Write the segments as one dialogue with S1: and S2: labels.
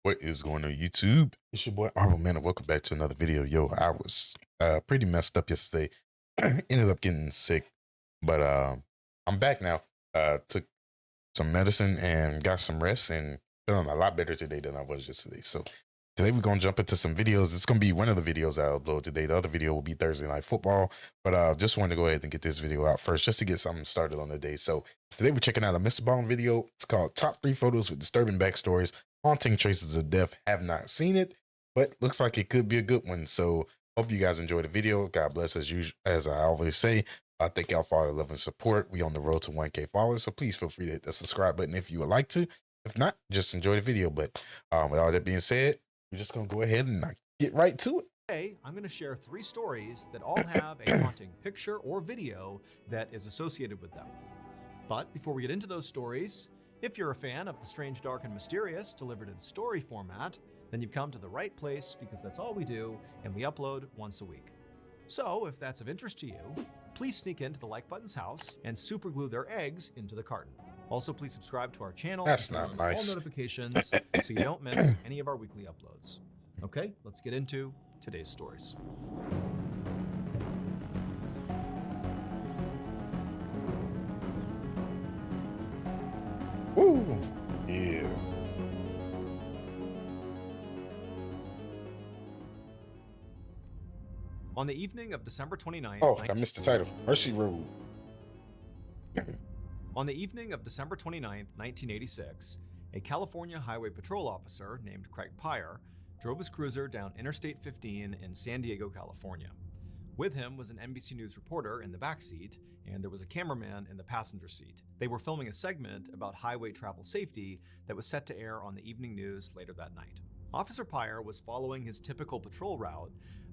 S1: What is going on YouTube? It's your boy Arbo Man and welcome back to another video. Yo, I was pretty messed up yesterday. Ended up getting sick, but I'm back now. Took some medicine and got some rest and feeling a lot better today than I was yesterday. So today we're gonna jump into some videos. It's gonna be one of the videos I upload today. The other video will be Thursday Night Football. But just wanted to go ahead and get this video out first just to get something started on the day. So today we're checking out a Mr.Ballen video. It's called Top 3 Photos with Disturbing Backstories. Haunting Traces of Death. Have not seen it, but looks like it could be a good one. So hope you guys enjoy the video. God bless as usual, as I always say. Thank y'all for all the love and support. We on the road to 1K followers, so please feel free to hit the subscribe button if you would like to. If not, just enjoy the video. But with all that being said, we're just gonna go ahead and get right to it.
S2: Today, I'm going to share 3 stories that all have a haunting picture or video that is associated with them. But before we get into those stories, if you're a fan of the strange, dark, and mysterious delivered in story format, then you've come to the right place because that's all we do, and we upload once a week. So if that's of interest to you, please sneak into the like button's house and super glue their eggs into the carton. Also, please subscribe to our channel.
S1: That's
S2: and turn
S1: not
S2: on
S1: nice.
S2: all notifications so you don't miss any of our weekly uploads. Okay, let's get into today's stories.
S1: Woo! Yeah.
S2: On the evening of December 29th,
S1: Oh, I missed the title. Mercy Road.
S2: On the evening of December 29th, 1986, a California Highway Patrol officer named Craig Pyre drove his cruiser down Interstate 15 in San Diego, California. With him was an NBC News reporter in the back seat, and there was a cameraman in the passenger seat. They were filming a segment about highway travel safety that was set to air on the evening news later that night. Officer Pyre was following his typical patrol route,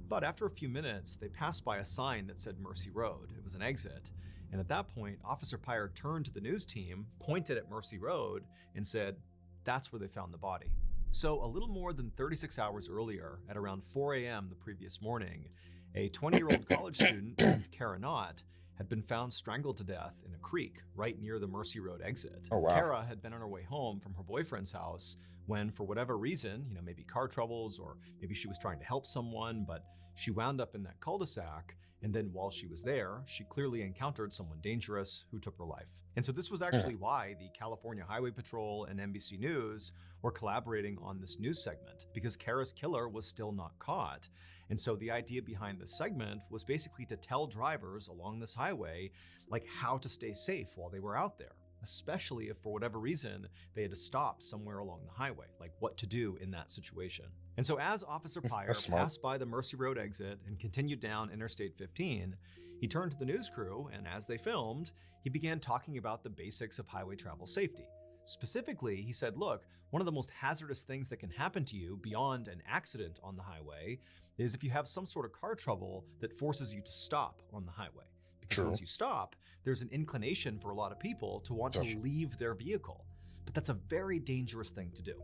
S2: but after a few minutes, they passed by a sign that said Mercy Road. It was an exit. And at that point, Officer Pyre turned to the news team, pointed at Mercy Road, and said, "That's where they found the body." So a little more than 36 hours earlier, at around 4 a.m. the previous morning, a 20-year-old college student named Kara Knott had been found strangled to death in a creek right near the Mercy Road exit.
S1: Oh, wow.
S2: Kara had been on her way home from her boyfriend's house when, for whatever reason, maybe car troubles or maybe she was trying to help someone, but she wound up in that cul-de-sac. And then while she was there, she clearly encountered someone dangerous who took her life. And so this was actually why the California Highway Patrol and NBC News were collaborating on this news segment, because Kara's killer was still not caught. And so the idea behind this segment was basically to tell drivers along this highway, like, how to stay safe while they were out there, especially if for whatever reason they had to stop somewhere along the highway, like what to do in that situation. And so as Officer Pyre passed by the Mercy Road exit and continued down Interstate 15, he turned to the news crew, and as they filmed, he began talking about the basics of highway travel safety. Specifically, he said, look, one of the most hazardous things that can happen to you beyond an accident on the highway is if you have some sort of car trouble that forces you to stop on the highway. Because once you stop, there's an inclination for a lot of people to want to leave their vehicle. But that's a very dangerous thing to do.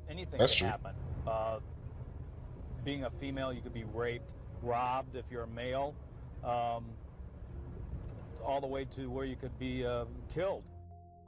S3: Anything can happen. Being a female, you could be raped, robbed if you're a male, all the way to where you could be killed.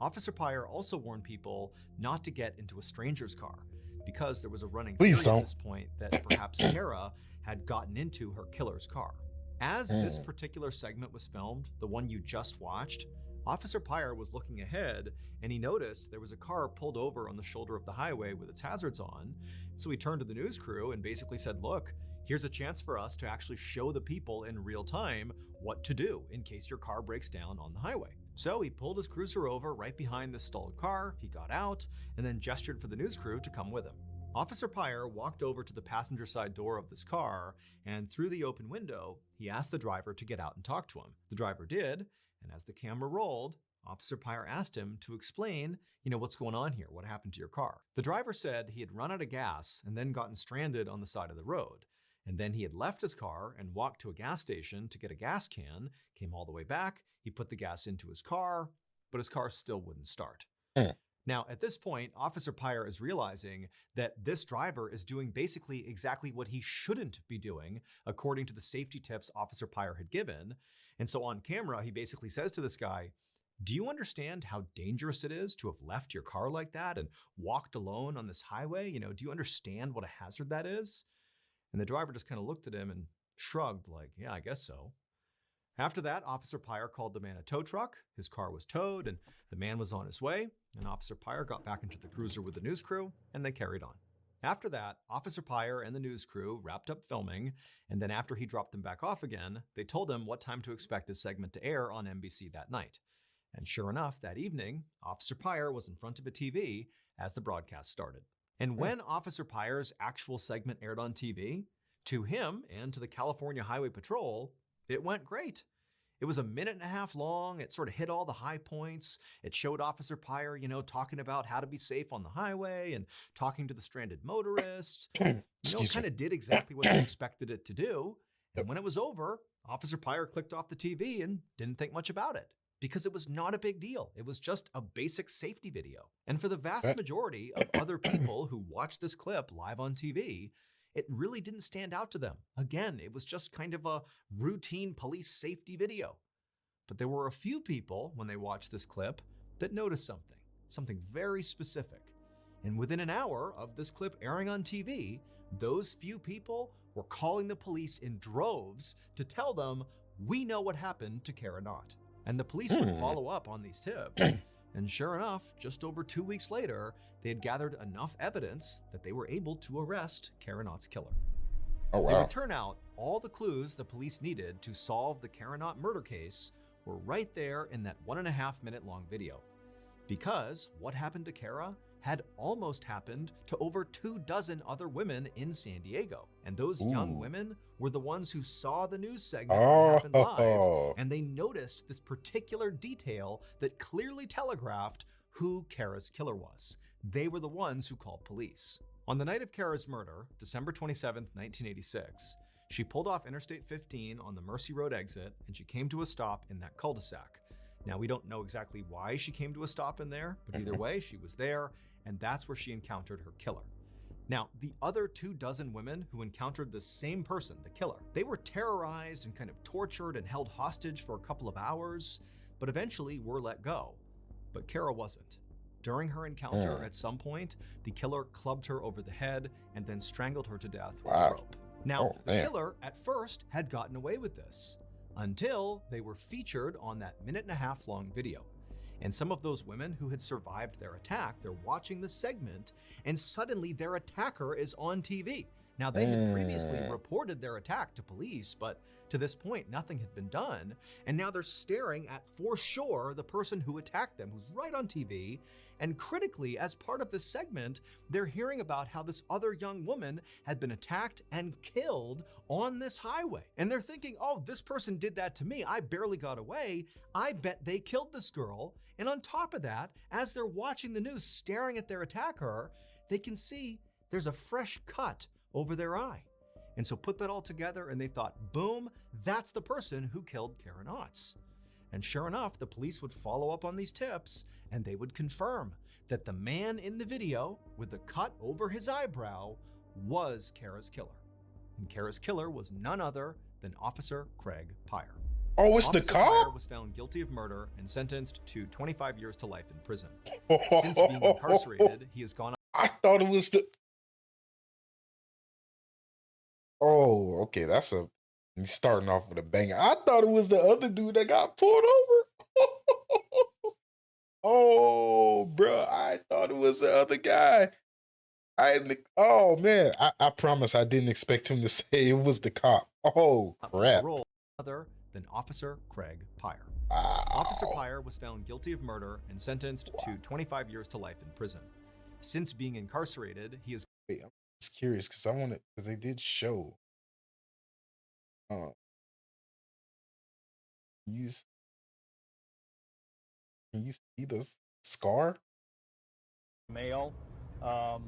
S2: Officer Pyre also warned people not to get into a stranger's car because there was a running theory at this point that perhaps Kara had gotten into her killer's car. As this particular segment was filmed, the one you just watched, Officer Pyre was looking ahead and he noticed there was a car pulled over on the shoulder of the highway with its hazards on. So he turned to the news crew and basically said, look, here's a chance for us to actually show the people in real time what to do in case your car breaks down on the highway. So he pulled his cruiser over right behind the stalled car, he got out, and then gestured for the news crew to come with him. Officer Pyre walked over to the passenger side door of this car, and through the open window, he asked the driver to get out and talk to him. The driver did, and as the camera rolled, Officer Pyre asked him to explain, what's going on here? What happened to your car? The driver said he had run out of gas and then gotten stranded on the side of the road. And then he had left his car and walked to a gas station to get a gas can, came all the way back, he put the gas into his car, but his car still wouldn't start. Now, at this point, Officer Pyre is realizing that this driver is doing basically exactly what he shouldn't be doing, according to the safety tips Officer Pyre had given. And so on camera, he basically says to this guy, Do you understand how dangerous it is to have left your car like that and walked alone on this highway? Do you understand what a hazard that is? And the driver just kind of looked at him and shrugged, like, yeah, I guess so. After that, Officer Pyre called the man a tow truck. His car was towed and the man was on his way. And Officer Pyre got back into the cruiser with the news crew and they carried on. After that, Officer Pyre and the news crew wrapped up filming. And then after he dropped them back off again, they told him what time to expect his segment to air on NBC that night. And sure enough, that evening, Officer Pyre was in front of a TV as the broadcast started. And when Officer Pyre's actual segment aired on TV, to him and to the California Highway Patrol, it went great. It was 1.5 minutes long. It sort of hit all the high points. It showed Officer Pyre, talking about how to be safe on the highway and talking to the stranded motorists. It kind of did exactly what they expected it to do. And when it was over, Officer Pyre clicked off the TV and didn't think much about it because it was not a big deal. It was just a basic safety video. And for the vast majority of other people who watched this clip live on TV, it really didn't stand out to them. Again, it was just kind of a routine police safety video. But there were a few people, when they watched this clip, that noticed something very specific. And within an hour of this clip airing on TV, those few people were calling the police in droves to tell them, we know what happened to Kara Knott. And the police would follow up on these tips. And sure enough, just over 2 weeks later, they had gathered enough evidence that they were able to arrest Kara Knott's killer.
S1: Oh, wow.
S2: It would turn out all the clues the police needed to solve the Kara Knott murder case were right there in that 1.5 minute long video. Because what happened to Kara had almost happened to over 24 other women in San Diego. And those young women were the ones who saw the news segment that happened live, and they noticed this particular detail that clearly telegraphed who Kara's killer was. They were the ones who called police. On the night of Kara's murder, December 27th, 1986, she pulled off Interstate 15 on the Mercy Road exit, and she came to a stop in that cul-de-sac. Now, we don't know exactly why she came to a stop in there, but either way, she was there, and that's where she encountered her killer. Now, the other 24 women who encountered the same person, the killer, they were terrorized and kind of tortured and held hostage for a couple of hours, but eventually were let go. But Kara wasn't. During her encounter, at some point, the killer clubbed her over the head and then strangled her to death with a rope. Now, the killer, at first, had gotten away with this until they were featured on that 1.5 minute long video. And some of those women who had survived their attack, they're watching the segment, and suddenly their attacker is on TV. Now, they had previously reported their attack to police, but to this point, nothing had been done. And now they're staring at, for sure, the person who attacked them, who's right on TV. And critically, as part of this segment, they're hearing about how this other young woman had been attacked and killed on this highway. And they're thinking, oh, this person did that to me. I barely got away. I bet they killed this girl. And on top of that, as they're watching the news, staring at their attacker, they can see there's a fresh cut over their eye. And so put that all together and they thought, boom, that's the person who killed Kara Knott. And sure enough, the police would follow up on these tips and they would confirm that the man in the video with the cut over his eyebrow was Kara's killer. And Kara's killer was none other than Officer Craig Pyre.
S1: Oh, it's
S2: Officer
S1: the cop?
S2: Pyre was found guilty of murder and sentenced to 25 years to life in prison. Since being incarcerated, he has gone.
S1: I thought it was the. Oh, okay. That's a. He's starting off with a banger. I thought it was the other dude that got pulled over. Oh, bro. I thought it was the other guy. Oh, man. I promise I didn't expect him to say it was the cop. Oh, crap.
S2: Other than Officer Craig Pyre.
S1: Wow.
S2: Officer Pyre was found guilty of murder and sentenced to 25 years to life in prison. Since being incarcerated, he is.
S1: Wait, I'm just curious because I want to, because they did show. Can you see the scar?
S3: Male, all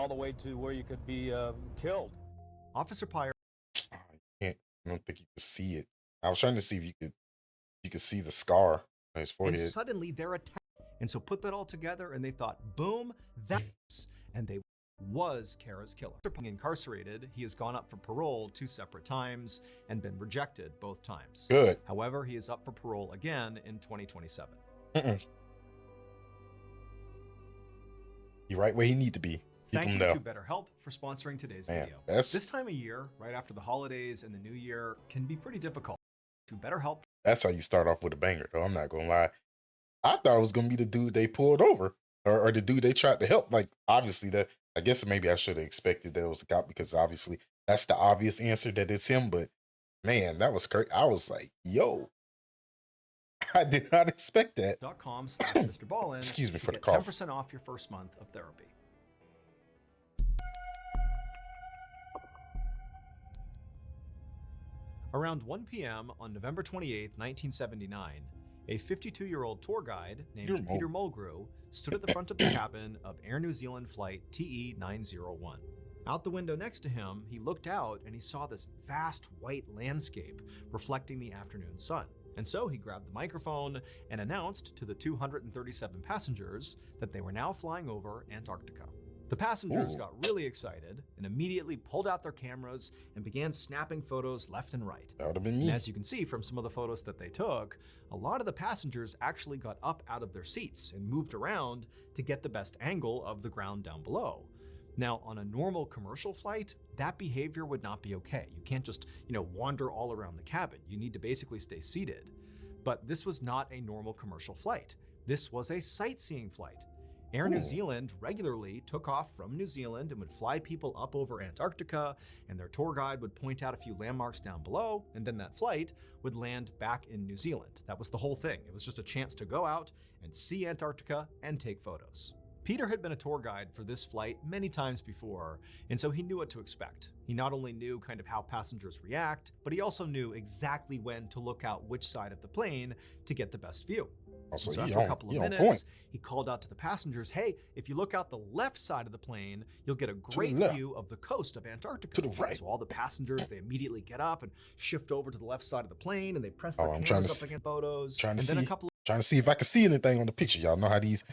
S3: the way to where you could be killed.
S2: Officer Pyre.
S1: I don't think you could see it. I was trying to see if you could see the scar on his forehead.
S2: And suddenly they're attacked. And so put that all together and they thought, boom, that's, and they was Kara's killer. After being incarcerated, he has gone up for parole 2 separate times and been rejected both times.
S1: Good.
S2: However, he is up for parole again in 2027.
S1: You're right where you need to be.
S2: Thank you to BetterHelp for sponsoring today's video.
S1: That's...
S2: This time of year, right after the holidays and the new year, can be pretty difficult. To BetterHelp.
S1: That's how you start off with a banger, though. I'm not gonna lie. I thought it was gonna be the dude they pulled over, or the dude they tried to help. Like, obviously, that I guess maybe I should have expected that it was a cop, because obviously that's the obvious answer that it's him. But man, that was crazy. I was like, yo, I did not expect that.
S2: .com/Mr.Ballen.
S1: Excuse me for the
S2: get
S1: cough.
S2: 10% off your first month of therapy. Around 1 p.m. on November 28, 1979, a 52-year-old tour guide named Peter Mulgrew stood at the front of the cabin of Air New Zealand flight TE901. Out the window next to him, he looked out and he saw this vast white landscape reflecting the afternoon sun. And so he grabbed the microphone and announced to the 237 passengers that they were now flying over Antarctica. The passengers got really excited and immediately pulled out their cameras and began snapping photos left and right.
S1: That would have been me.
S2: And as you can see from some of the photos that they took, a lot of the passengers actually got up out of their seats and moved around to get the best angle of the ground down below. Now, on a normal commercial flight, that behavior would not be okay. You can't just, wander all around the cabin. You need to basically stay seated. But this was not a normal commercial flight. This was a sightseeing flight. Air New Zealand regularly took off from New Zealand and would fly people up over Antarctica, and their tour guide would point out a few landmarks down below, and then that flight would land back in New Zealand. That was the whole thing. It was just a chance to go out and see Antarctica and take photos. Peter had been a tour guide for this flight many times before, and so he knew what to expect. He not only knew kind of how passengers react, but he also knew exactly when to look out which side of the plane to get the best view.
S1: Also,
S2: so after a couple of minutes, he called out to the passengers, hey, if you look out the left side of the plane, you'll get a great view of the coast of Antarctica.
S1: To the right.
S2: So all the passengers, they immediately get up and shift over to the left side of the plane, and they press their cameras up against photos.
S1: Trying to see if I can see anything on the picture. Y'all know how these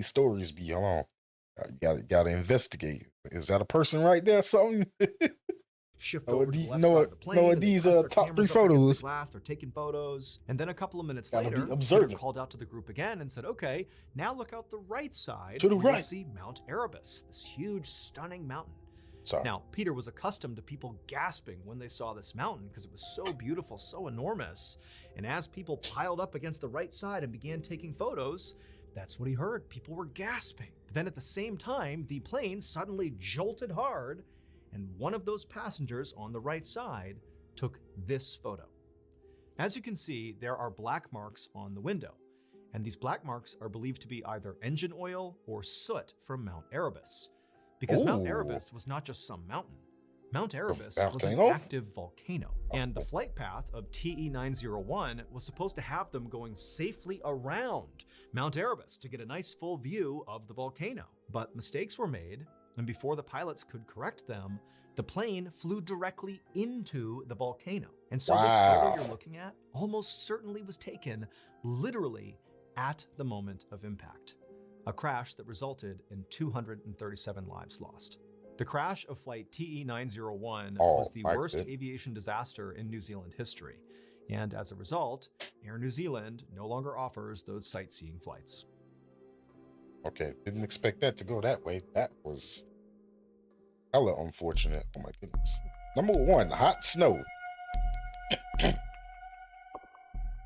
S1: stories be. Hold on. You gotta investigate. Is that a person right there? Something?
S2: Shift over to the left side of the plane.
S1: These top 3 photos.
S2: They're taking photos. And then a couple of minutes later, Peter called out to the group again and said, okay, now look out the right side.
S1: To the right.
S2: You'll see Mount Erebus, this huge, stunning mountain.
S1: Sorry.
S2: Now, Peter was accustomed to people gasping when they saw this mountain because it was so beautiful, so enormous. And as people piled up against the right side and began taking photos, that's what he heard. People were gasping. But then at the same time, the plane suddenly jolted hard, and one of those passengers on the right side took this photo. As you can see, there are black marks on the window, and these black marks are believed to be either engine oil or soot from Mount Erebus. Because Mount Erebus was not just some mountain. Mount Erebus was an active volcano, and the flight path of TE901 was supposed to have them going safely around Mount Erebus to get a nice full view of the volcano. But mistakes were made, and before the pilots could correct them, the plane flew directly into the volcano. And so this photo you're looking at almost certainly was taken literally at the moment of impact. A crash that resulted in 237 lives lost. The crash of flight TE901 was the worst aviation disaster in New Zealand history. And as a result, Air New Zealand no longer offers those sightseeing flights.
S1: Okay, didn't expect that to go that way. That was hella unfortunate. Oh my goodness. Number 1, hot snow.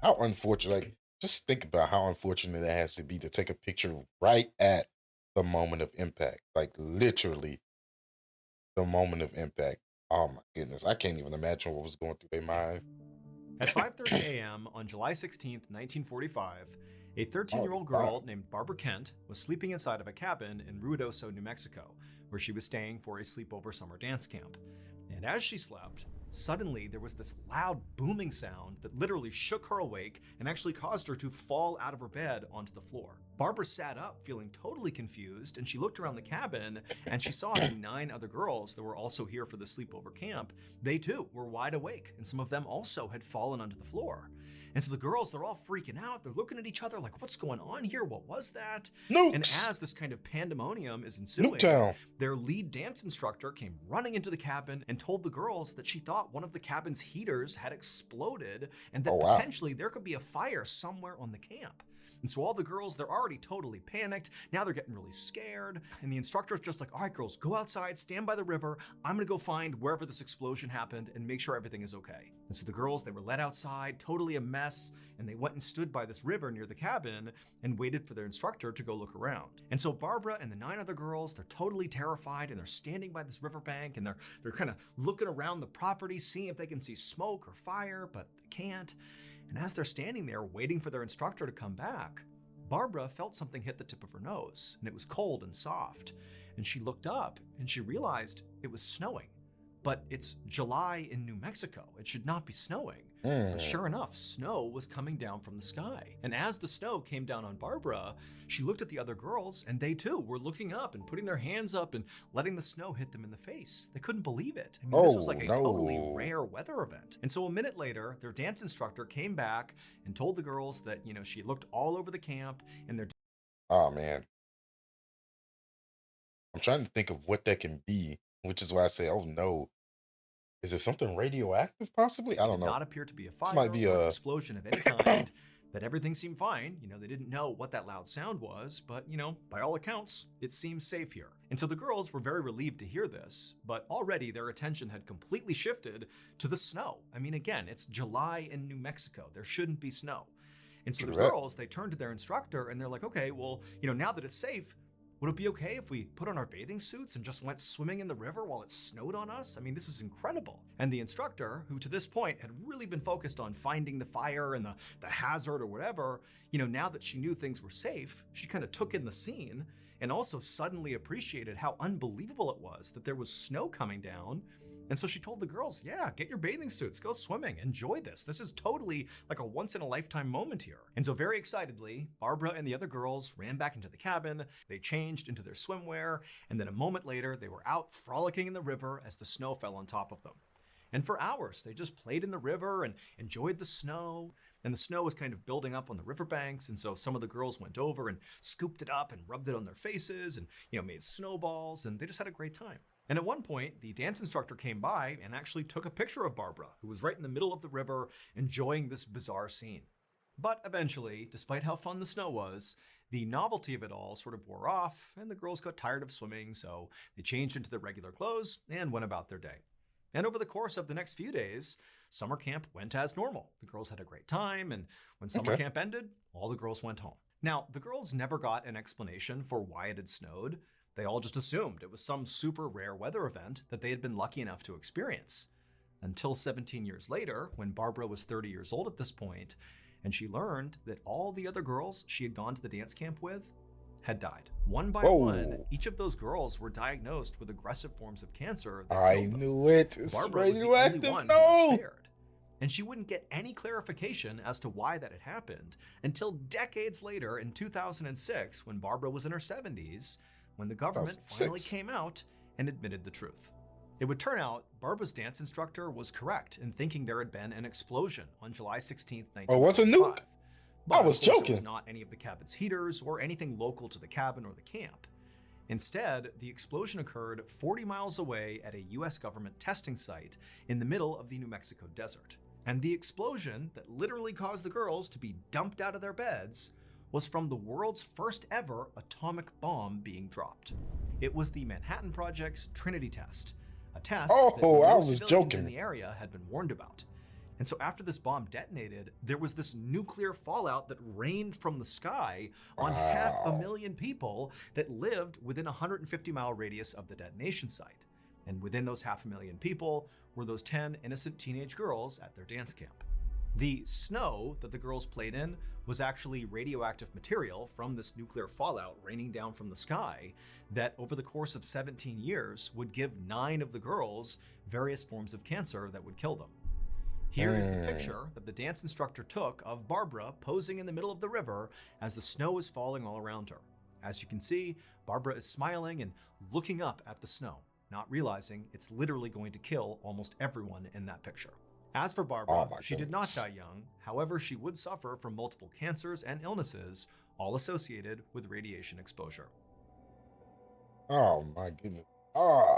S1: How unfortunate. Like, just think about how unfortunate it has to be to take a picture right at the moment of impact. Like, literally the moment of impact. Oh my goodness. I can't even imagine what was going through their mind.
S2: At 5:30 a.m. on July 16th, 1945, a 13-year-old girl named Barbara Kent was sleeping inside of a cabin in Ruidoso, New Mexico, where she was staying for a sleepover summer dance camp. And as she slept, suddenly there was this loud booming sound that literally shook her awake and actually caused her to fall out of her bed onto the floor. Barbara sat up feeling totally confused, and she looked around the cabin and she saw the 9 other girls that were also here for the sleepover camp. They too were wide awake, and some of them also had fallen onto the floor. And so the girls, they're all freaking out. They're looking at each other like, what's going on here? What was that?
S1: Nukes.
S2: And as this kind of pandemonium is ensuing, their lead dance instructor came running into the cabin and told the girls that she thought one of the cabin's heaters had exploded and that potentially there could be a fire somewhere on the camp. And so all the girls, they're already totally panicked. Now they're getting really scared. And the instructor's just like, all right, girls, go outside, stand by the river. I'm gonna go find wherever this explosion happened and make sure everything is okay. And so the girls, they were led outside, totally a mess. And they went and stood by this river near the cabin and waited for their instructor to go look around. And so Barbara and the 9 other girls, they're totally terrified and they're standing by this riverbank and they're kind of looking around the property, seeing if they can see smoke or fire, but they can't. And as they're standing there waiting for their instructor to come back, Barbara felt something hit the tip of her nose, and it was cold and soft. And she looked up and she realized it was snowing. But it's July in New Mexico. It should not be snowing. But sure enough, snow was coming down from the sky. And as the snow came down on Barbara, she looked at the other girls and they too were looking up and putting their hands up and letting the snow hit them in the face. They couldn't believe it. I mean, this was like a totally rare weather event. And so a minute later, their dance instructor came back and told the girls that, you know, she looked all over the camp and their...
S1: Oh man. I'm trying to think of what that can be, which is why I say, oh no. Is it something radioactive possibly? I don't know.
S2: It did not appear to be a fire or an explosion of any kind. That everything seemed fine. You know, they didn't know what that loud sound was, but you know, by all accounts, it seems safe here. And so the girls were very relieved to hear this, but already their attention had completely shifted to the snow. I mean, again, it's July in New Mexico. There shouldn't be snow. And so the girls, they turned to their instructor and they're like, okay, well, you know, now that it's safe, would it be okay if we put on our bathing suits and just went swimming in the river while it snowed on us? I mean, this is incredible. And the instructor, who to this point had really been focused on finding the fire and the hazard or whatever, you know, now that she knew things were safe, she kind of took in the scene and also suddenly appreciated how unbelievable it was that there was snow coming down. And so she told the girls, yeah, get your bathing suits, go swimming, enjoy this. This is totally like a once in a lifetime moment here. And so very excitedly, Barbara and the other girls ran back into the cabin, they changed into their swimwear, and then a moment later, they were out frolicking in the river as the snow fell on top of them. And for hours, they just played in the river and enjoyed the snow. And the snow was kind of building up on the riverbanks, and so some of the girls went over and scooped it up and rubbed it on their faces and, you know, made snowballs, and they just had a great time. And at one point, the dance instructor came by and actually took a picture of Barbara, who was right in the middle of the river enjoying this bizarre scene. But eventually, despite how fun the snow was, the novelty of it all sort of wore off and the girls got tired of swimming, so they changed into their regular clothes and went about their day. And over the course of the next few days, summer camp went as normal. The girls had a great time, and when summer camp ended, all the girls went home. Now, the girls never got an explanation for why it had snowed. They all just assumed it was some super rare weather event that they had been lucky enough to experience. Until 17 years later, when Barbara was 30 years old at this point, and she learned that all the other girls she had gone to the dance camp with had died. One by one, each of those girls were diagnosed with aggressive forms of cancer.
S1: I knew it. It's
S2: Barbara was the only one who was spared. And she wouldn't get any clarification as to why that had happened until decades later in 2006, when Barbara was in her 70s, when the government finally came out and admitted the truth. It would turn out Barbara's dance instructor was correct in thinking there had been an explosion on July 16th, 1995.
S1: Oh, what's a nuke?
S2: But
S1: I was joking.
S2: It was not any of the cabin's heaters or anything local to the cabin or the camp. Instead, the explosion occurred 40 miles away at a US government testing site in the middle of the New Mexico desert. And the explosion that literally caused the girls to be dumped out of their beds was from the world's first ever atomic bomb being dropped. It was the Manhattan Project's Trinity test, a test that no civilians in the area had been warned about. And so after this bomb detonated, there was this nuclear fallout that rained from the sky on 500,000 people that lived within a 150-mile radius of the detonation site. And within those 500,000 people were those 10 innocent teenage girls at their dance camp. The snow that the girls played in was actually radioactive material from this nuclear fallout raining down from the sky that over the course of 17 years would give 9 of the girls various forms of cancer that would kill them. Here is the picture that the dance instructor took of Barbara posing in the middle of the river as the snow is falling all around her. As you can see, Barbara is smiling and looking up at the snow, not realizing it's literally going to kill almost everyone in that picture. As for
S1: Oh
S2: Barbara,
S1: my
S2: she did not
S1: goodness.
S2: die young. However, she would suffer from multiple cancers and illnesses, all associated with radiation exposure.
S1: Oh my goodness. Oh,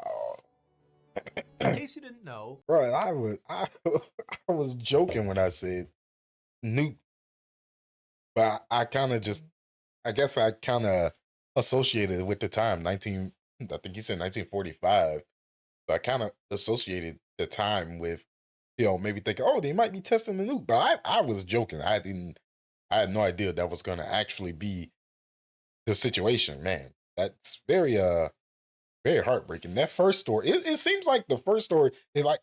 S2: In case you didn't know,
S1: bro, I was joking when I said nuke, but I kind of just, I guess I kind of associated it with the time, 19, I think he said 1945. So I kind of associated the time with, maybe thinking, oh, they might be testing the nuke. But I was joking. I had no idea that was going to actually be the situation, man. That's very heartbreaking. That first story, it seems like the first story is like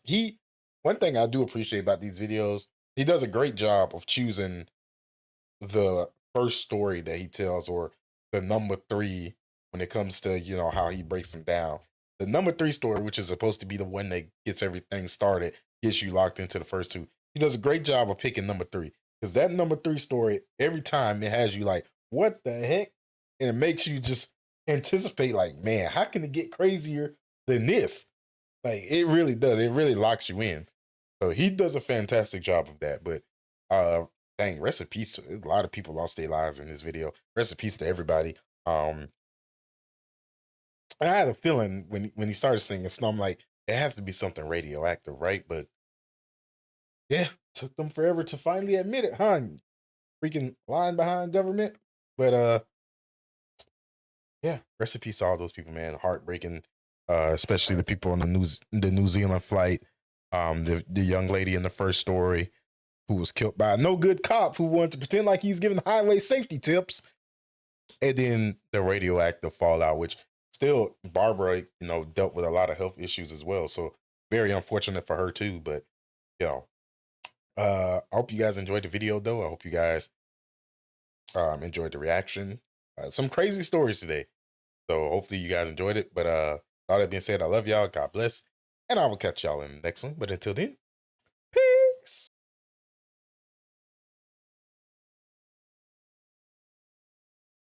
S1: one thing I do appreciate about these videos, he does a great job of choosing the first story that he tells, or the number three, when it comes to, how he breaks them down. The number three story, which is supposed to be the one that gets everything started, gets you locked into the first two. He does a great job of picking number three, because that number three story, every time it has you like, what the heck? And it makes you just anticipate, like, man, how can it get crazier than this? Like, it really does. It really locks you in. So he does a fantastic job of that. But dang, rest in peace to a lot of people lost their lives in this video. Rest in peace to everybody. And I had a feeling when he started singing Snow, I'm like, it has to be something radioactive, right? But yeah, took them forever to finally admit it, huh? Freaking lying behind government. But yeah, rest in peace to all those people, man. Heartbreaking, especially the people on the New Zealand flight. The young lady in the first story who was killed by a no good cop who wanted to pretend like he's giving highway safety tips, and then the radioactive fallout, which still Barbara, dealt with a lot of health issues as well. So very unfortunate for her too. But I hope you guys enjoyed the video, though. I hope you guys enjoyed the reaction. Some crazy stories today. So hopefully you guys enjoyed it. But all that being said, I love y'all. God bless. And I will catch y'all in the next one. But until then,